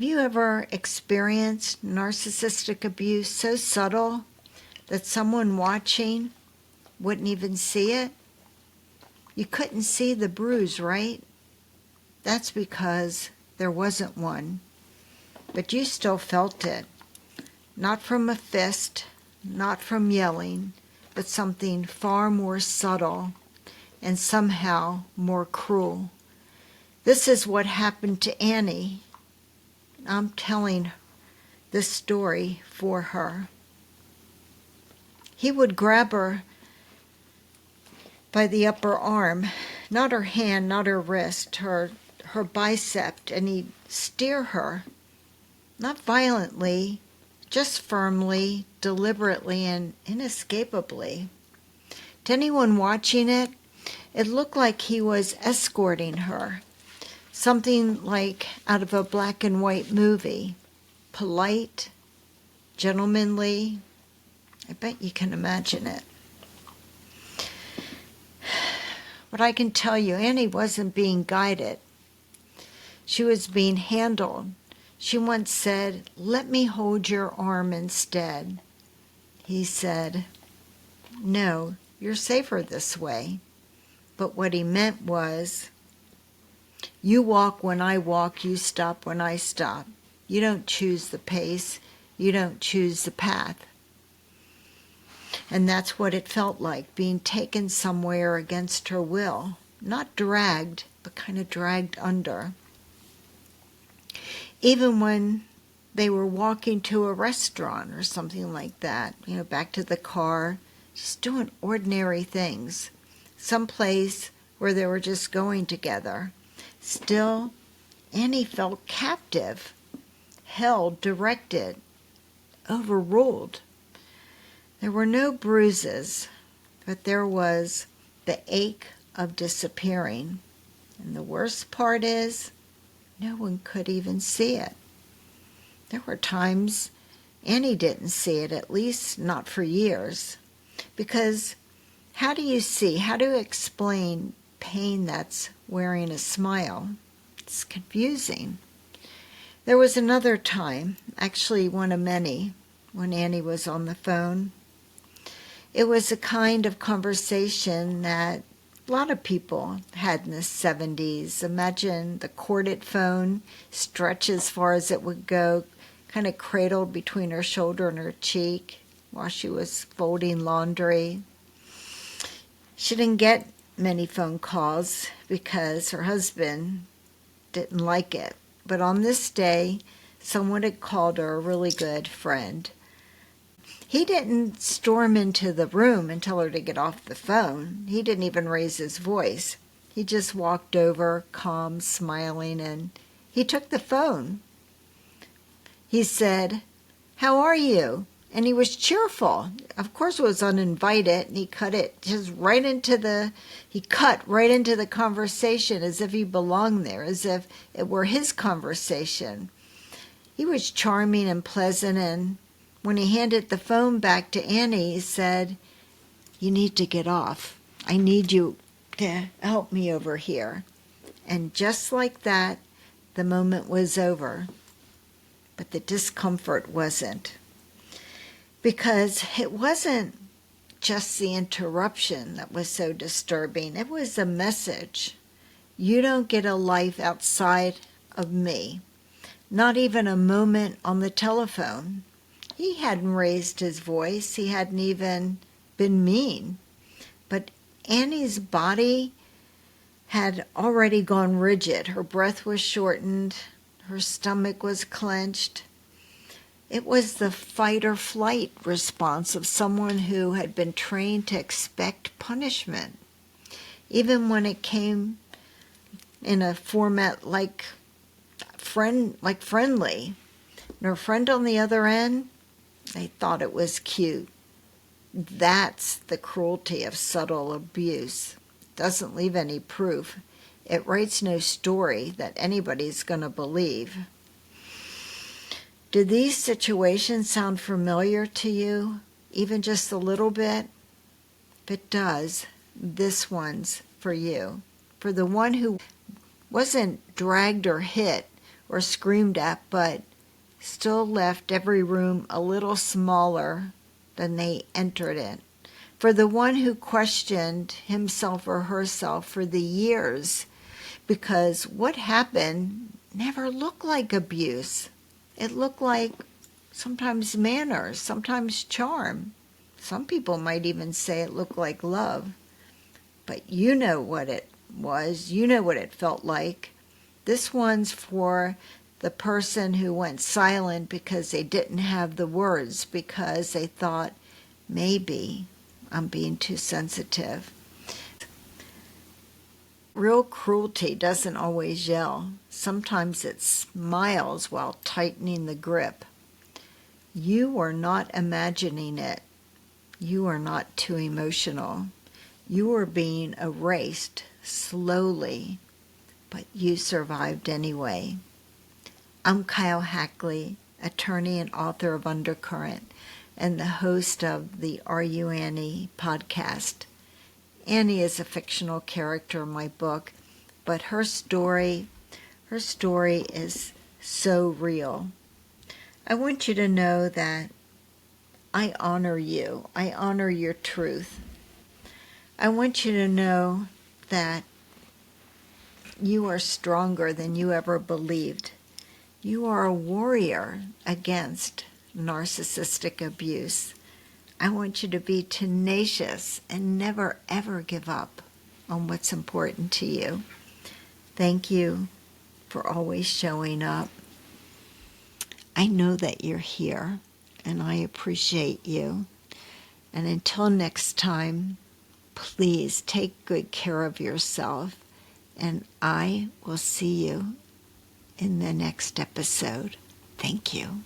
Have you ever experienced narcissistic abuse so subtle that someone watching wouldn't even see it? You couldn't see the bruise, right? That's because there wasn't one. But you still felt it. Not from a fist, not from yelling, but something far more subtle and somehow more cruel. This is what happened to Annie. I'm telling this story for her. He would grab her by the upper arm, not her hand, not her wrist, her bicep, and he'd steer her, not violently, just firmly, deliberately, and inescapably. To anyone watching it, it looked like he was escorting her, something like out of a black and white movie, polite, gentlemanly. I bet you can imagine it. But I can tell you, Annie wasn't being guided. She was being handled. She once said, "Let me hold your arm instead." He said, "No, you're safer this way." But what he meant was, you walk when I walk, you stop when I stop. You don't choose the pace, you don't choose the path. And that's what it felt like, being taken somewhere against her will. Not dragged, but kind of dragged under. Even when they were walking to a restaurant or something like that, back to the car, just doing ordinary things. Someplace where they were just going together. Still, Annie felt captive, held, directed, overruled. There were no bruises, but there was the ache of disappearing. And the worst part is, no one could even see it. There were times Annie didn't see it, at least not for years. Because how do you see, how do you explain pain that's wearing a smile? It's confusing. There was another time, actually one of many, when Annie was on the phone. It was a kind of conversation that a lot of people had in the 70s. Imagine the corded phone, stretched as far as it would go, kind of cradled between her shoulder and her cheek while she was folding laundry. She didn't get many phone calls because her husband didn't like it. But on this day, someone had called her, a really good friend. He didn't storm into the room and tell her to get off the phone. He didn't even raise his voice. He just walked over, calm, smiling, and he took the phone. He said, "How are you?" And he was cheerful. Of course it was uninvited, and he cut right into the conversation as if he belonged there, as if it were his conversation. He was charming and pleasant, and when he handed the phone back to Annie, he said, "You need to get off. I need you to help me over here." And just like that, the moment was over. But the discomfort wasn't. Because it wasn't just the interruption that was so disturbing. It was a message. You don't get a life outside of me. Not even a moment on the telephone. He hadn't raised his voice. He hadn't even been mean. But Annie's body had already gone rigid. Her breath was shortened. Her stomach was clenched. It was the fight or flight response of someone who had been trained to expect punishment. Even when it came in a format like friendly. And her friend on the other end, they thought it was cute. That's the cruelty of subtle abuse. It doesn't leave any proof. It writes no story that anybody's going to believe. Do these situations sound familiar to you, even just a little bit? If it does, this one's for you. For the one who wasn't dragged or hit or screamed at, but still left every room a little smaller than they entered it. For the one who questioned himself or herself for the years, because what happened never looked like abuse. It looked like sometimes manners, sometimes charm. Some people might even say it looked like love. But you know what it was. You know what it felt like. This one's for the person who went silent because they didn't have the words, because they thought, maybe I'm being too sensitive. Real cruelty doesn't always yell. Sometimes it smiles while tightening the grip. You are not imagining it. You are not too emotional. You are being erased slowly, but you survived anyway. I'm Keil Hackley, attorney and author of Undercurrent, and the host of the Are You Annie podcast. Annie is a fictional character in my book, but her story is so real. I want you to know that I honor you. I honor your truth. I want you to know that you are stronger than you ever believed. You are a warrior against narcissistic abuse. I want you to be tenacious and never, ever give up on what's important to you. Thank you for always showing up. I know that you're here, and I appreciate you. And until next time, please take good care of yourself, and I will see you in the next episode. Thank you.